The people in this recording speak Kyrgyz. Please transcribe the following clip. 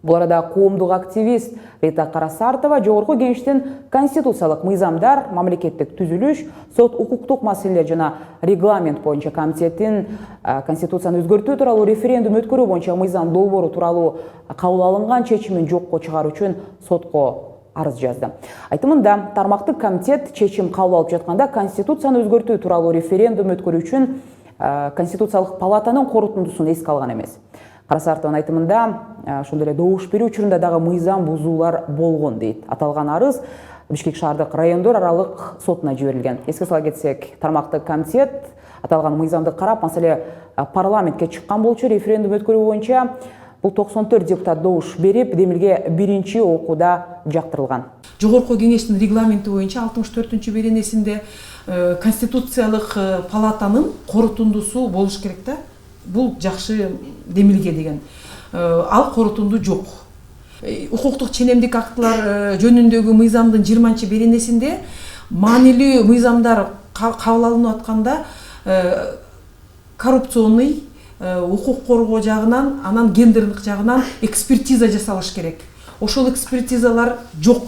Бул арада коомдук активист Рита Карасартова жогорку кеңештин конституциялык мыйзамдар, мамлекеттик түзүлүш, сот укуктук маселелер жана регламент боюнча комитеттин конституцияны өзгөртүү тууралуу референдум өткөрүү боюнча мыйзам долбоору тууралуу кабыл алынган чечимин жокко чыгаруу үчүн сотко арыз жазды. Айтымында тармактык комитет чечим кабыл алып жатканда конституцияны өзгөртүү тууралуу референдум өткөрүү үчүн конституциялык палатанын корутундусун эске алган эмес. Карасартованын айтымында ошондой эле добуш берүү учурунда дагы мыйзам бузуулар болгон дейт. Аталган арыз Бишкек шаардык райондор аралык сотуна жиберилген. Эске сала кетсек, тармактык комитет аталган мыйзамды карап, маселе парламентке чыккан болчу референдум өткөрүү боюнча бул 94 депутат добуш берип, демилге биринчи окууда жактырылган. Жогорку кеңештин регламенти боюнча 64-беренесинде конституциялык палатанын корутундусу болуш керек да. Бул жакшы демилге деген. Ал корутунду жок. Укуктук ченемдик актылар жөнүндөгү мыйзамдын 20-беренесинде маанилүү мыйзамдар кабыл алынып атканда коррупционный, укук коргоо жагынан, анан гендерлик жагынан экспертиза жасалыш керек. Ошол экспертизалар жок.